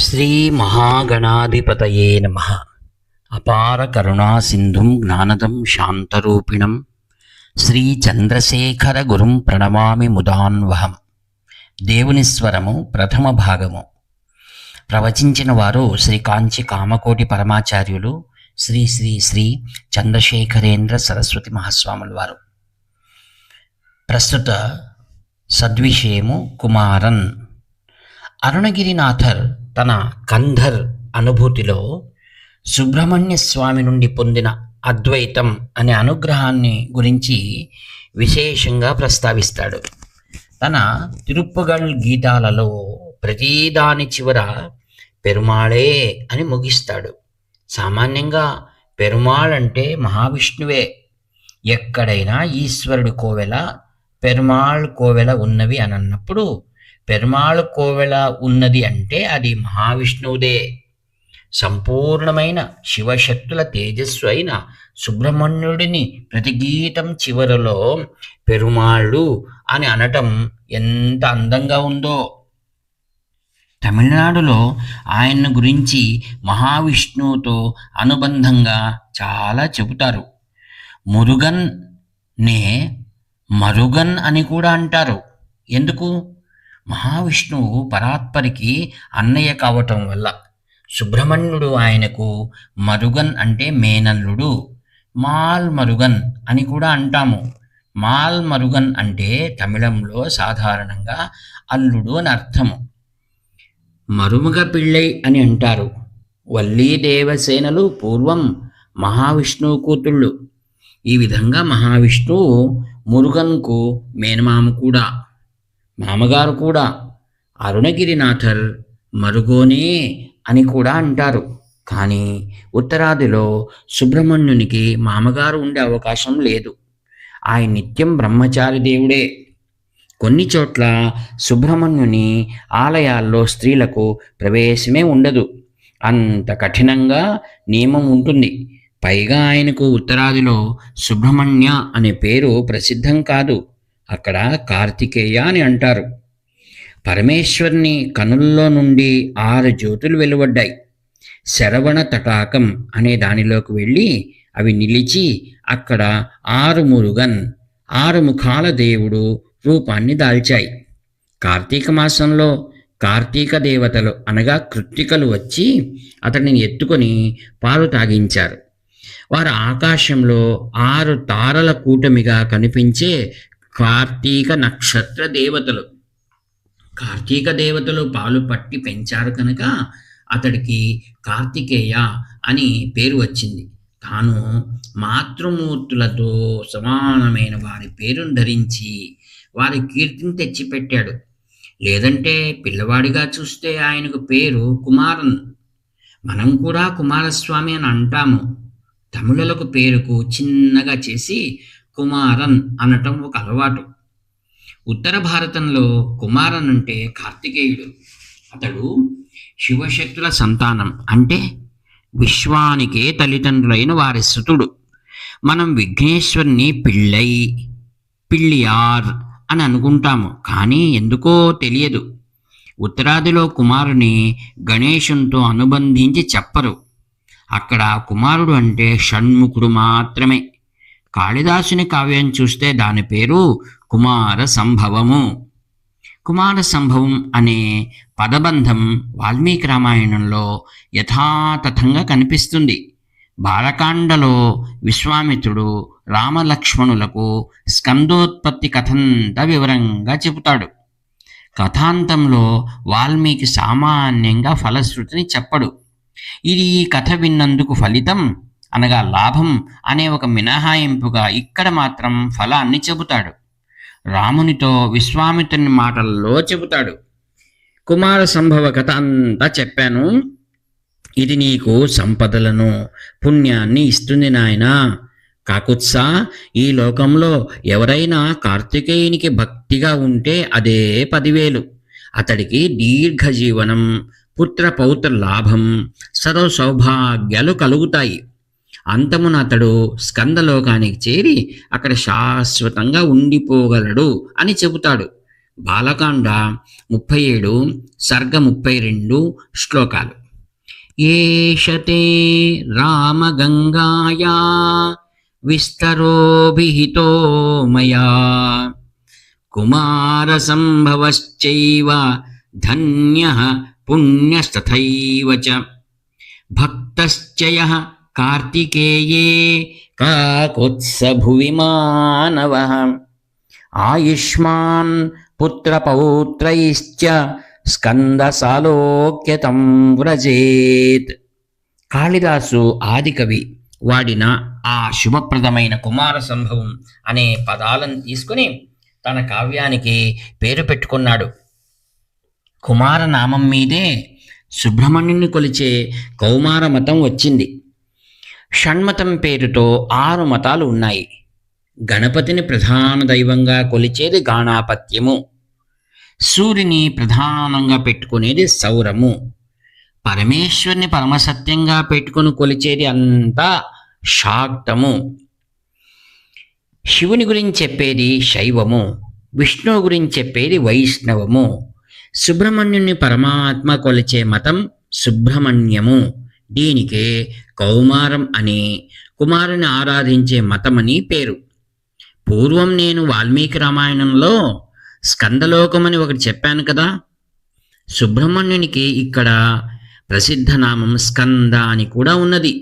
శ్రీ మహాగణాధిపతయే నమః. అపార కరుణా సింధుం జ్ఞానదం శాంతరూపిణం శ్రీ చంద్రశేఖర గురుం ప్రణమామి ముదాన్వహం. దేవుని స్వరము ప్రథమ భాగము. ప్రవచించిన వారు శ్రీ కాంచి కామకోటి పరమాచార్యులు శ్రీ శ్రీ శ్రీ చంద్రశేఖరేంద్ర సరస్వతి మహాస్వాముల వారు. ప్రస్తుత సద్విషయము కుమారన్. అరుణగిరినాథర్ తన కంధర్ అనుభూతిలో సుబ్రహ్మణ్య స్వామి నుండి పొందిన అద్వైతం అనే అనుగ్రహాన్ని గురించి విశేషంగా ప్రస్తావిస్తాడు. తన తిరుప్పగల్ గీతాలలో ప్రతిదాని చివర పెరుమాళే అని ముగిస్తాడు. సామాన్యంగా పెరుమాళ్ అంటే మహావిష్ణువే. ఎక్కడైనా ఈశ్వరుడి కోవెల, పెరుమాళ్ కోవెల ఉన్నవి అని అన్నప్పుడు పెరుమాళ్ కోవెల ఉన్నది అంటే అది మహావిష్ణువుదే. సంపూర్ణమైన శివశక్తుల తేజస్సు అయిన సుబ్రహ్మణ్యుడిని ప్రతి గీతం చివరలో పెరుమాళ్ళు అని అనటం ఎంత అందంగా ఉందో. తమిళనాడులో ఆయన గురించి మహావిష్ణువుతో అనుబంధంగా చాలా చెబుతారు. మురుగన్ నే మరుగన్ అని కూడా అంటారు. ఎందుకు? మహావిష్ణువు పరాత్పరికి అన్నయ్య కావటం వల్ల. సుబ్రహ్మణ్యుడు ఆయనకు మరుగన్ అంటే మేనల్లుడు. మాల్ మరుగన్ అని కూడా అంటాము. మాల్ మరుగన్ అంటే తమిళంలో సాధారణంగా అల్లుడు అని అర్థము. మరుమగ పిళ్ళై అని అంటారు. వల్లీ దేవసేనలు పూర్వం మహావిష్ణువు కూతుళ్ళు. ఈ విధంగా మహావిష్ణువు మురుగన్కు మేనమామ కూడా, మామగారు కూడా. అరుణగిరినాథర్ మరుగోనే అని కూడా అంటారు. కానీ ఉత్తరాదిలో సుబ్రహ్మణ్యునికి మామగారు ఉండే అవకాశం లేదు. ఆయన నిత్యం బ్రహ్మచారి దేవుడే. కొన్ని చోట్ల సుబ్రహ్మణ్యుని ఆలయాల్లో స్త్రీలకు ప్రవేశమే ఉండదు. అంత కఠినంగా నియమం ఉంటుంది. పైగా ఆయనకు ఉత్తరాదిలో సుబ్రహ్మణ్య అనే పేరు ప్రసిద్ధం కాదు. అక్కడ కార్తికేయ అని అంటారు. పరమేశ్వరుని కనుల్లో నుండి 6 జ్యోతులు వెలువడ్డాయి. శరవణ తటాకం అనే దానిలోకి వెళ్ళి అవి నిలిచి అక్కడ 6 మురుగన్, 6 ముఖాల దేవుడు రూపాన్ని దాల్చాయి. కార్తీక మాసంలో కార్తీక దేవతలు అనగా కృత్తికలు వచ్చి అతడిని ఎత్తుకొని పాలు తాగించారు. వారు ఆకాశంలో 6 తారల కూటమిగా కనిపించే కార్తీక నక్షత్ర దేవతలు. కార్తీక దేవతలు పాలు పట్టి పెంచారు కనుక అతడికి కార్తికేయ అని పేరు వచ్చింది. తాను మాతృమూర్తులతో సమానమైన వారి పేరును ధరించి వారి కీర్తిని తెచ్చిపెట్టాడు. లేదంటే పిల్లవాడిగా చూస్తే ఆయనకు పేరు కుమారన్. మనం కూడా కుమారస్వామి అని అంటాము. తమిళులకు పేరుకు చిన్నగా చేసి కుమారన్ అనటం ఒక అలవాటు. ఉత్తర భారతంలో కుమారన్ అంటే కార్తికేయుడు. అతడు శివశక్తుల సంతానం, అంటే విశ్వానికే తల్లిదండ్రులైన వారి సుతుడు. మనం విఘ్నేశ్వరుని పిళ్ళై, పిళ్ళియార్ అని అనుకుంటాము, కానీ ఎందుకో తెలియదు. ఉత్తరాదిలో కుమారుని గణేశునితో అనుబంధించి చెప్పరు. అక్కడ కుమారుడు అంటే షణ్ముఖుడు మాత్రమే. కాళిదాసుని కావ్యం చూస్తే దాని పేరు కుమార సంభవము. కుమార సంభవం అనే పదబంధం వాల్మీకి రామాయణంలో యథాతథంగా కనిపిస్తుంది. బాలకాండలో విశ్వామిత్రుడు రామలక్ష్మణులకు స్కందోత్పత్తి కథంతా వివరంగా చెబుతాడు. కథాంతంలో వాల్మీకి సామాన్యంగా ఫలశ్రుతిని చెప్పడు. ఇది ఈ కథ విన్నందుకు ఫలితం అనగా లాభం అనే ఒక మినహాయింపుగా ఇక్కడ మాత్రం ఫలాన్ని చెబుతాడు. రామునితో విశ్వామిత్రుని మాటల్లో చెబుతాడు. కుమార సంభవ కథ అంతా చెప్పాను. ఇది నీకు సంపదలను, పుణ్యాన్ని ఇస్తుంది నాయనా. కాకుత్సా, ఈ లోకంలో ఎవరైనా కార్తికేయునికి భక్తిగా ఉంటే అదే 10,000. అతడికి దీర్ఘజీవనం, పుత్ర పౌత్ర లాభం, సర్వ సౌభాగ్యాలు కలుగుతాయి. అంతమున అతడు స్కందలోకానికి చేరి అక్కడ శాశ్వతంగా ఉండిపోగలడు అని చెబుతాడు. బాలకాండ 37 సర్గ 32 శ్లోకాలు. ఏషతే రామగంగాయా విస్తరో విహితో మయా కుమారసంభవశ్చైవ ధన్యః పుణ్యస్తథైవ చ భక్తశ్చ యః కార్తికేయే కాకోత్సభువి మానవః ఆయుష్మాన్ పుత్రపౌత్రైశ్చ స్కందసాలోక్యతం వ్రజేత్. కాళిదాసు ఆదికవి వాడిన ఆ శుభప్రదమైన కుమార సంభవం అనే పదాలను తీసుకుని తన కావ్యానికి పేరు పెట్టుకున్నాడు. కుమార నామం మీదే సుబ్రహ్మణ్యుని కొలిచే కౌమార మతం వచ్చింది. షణ్మతం పేరుతో 6 మతాలు ఉన్నాయి. గణపతిని ప్రధాన దైవంగా కొలిచేది గాణాపత్యము, సూర్యుని ప్రధానంగా పెట్టుకునేది సౌరము, పరమేశ్వరుని పరమసత్యంగా పెట్టుకుని కొలిచేది అంతా శాక్తము, శివుని గురించి చెప్పేది శైవము, విష్ణువు గురించి చెప్పేది వైష్ణవము, సుబ్రహ్మణ్యుని పరమాత్మ కొలిచే మతం సుబ్రహ్మణ్యము. దీనికే కౌమారం అని, కుమారుని ఆరాధించే మతమని పేరు. పూర్వం నేను వాల్మీకి రామాయణంలో స్కందలోకమని ఒకటి చెప్పాను కదా. సుబ్రహ్మణ్యునికి ఇక్కడ ప్రసిద్ధ నామం స్కంద అని కూడా ఉన్నది.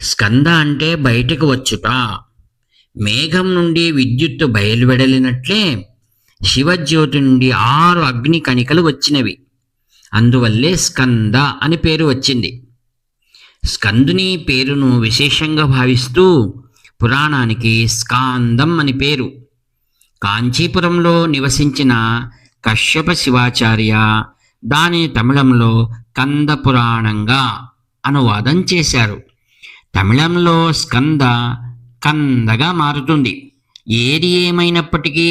స్కంద అంటే బయటకు వచ్చుట. మేఘం నుండి విద్యుత్తు బయలువెడలినట్లే శివజ్యోతి నుండి 6 అగ్ని కణికలు వచ్చినవి. అందువల్లే స్కంద అని పేరు వచ్చింది. స్కందుని పేరును విశేషంగా భావిస్తూ పురాణానికి స్కాందం అని పేరు. కాంచీపురంలో నివసించిన కశ్యప శివాచార్య దానిని తమిళంలో కంద పురాణంగా అనువాదం చేశారు. తమిళంలో స్కంద కందగా మారుతుంది. ఏది ఏమైనప్పటికీ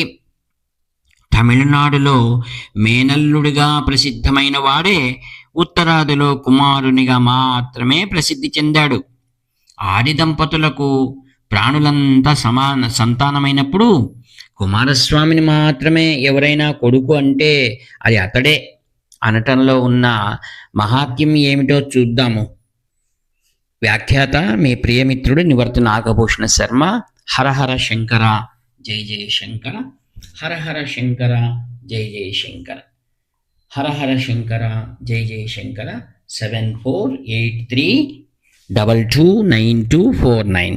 తమిళనాడులో మేనల్లుడిగా ప్రసిద్ధమైన వాడే ఉత్తరాదిలో కుమారునిగా మాత్రమే ప్రసిద్ధి చెందాడు. ఆది దంపతులకు ప్రాణులంతా సమాన సంతానమైనప్పుడు కుమారస్వామిని మాత్రమే ఎవరైనా కొడుకు అంటే అది అతడే అనటంలో ఉన్న మహాత్మ్యం ఏమిటో చూద్దాము. వ్యాఖ్యాత మీ ప్రియమిత్రుడు నివర్తి నాగభూషణ శర్మ. హరహర శంకర, జై జయ శంకర. హరహర శంకర, జై జయ శంకర. హరహర శంకర, జై జయ శంకర. 7483229249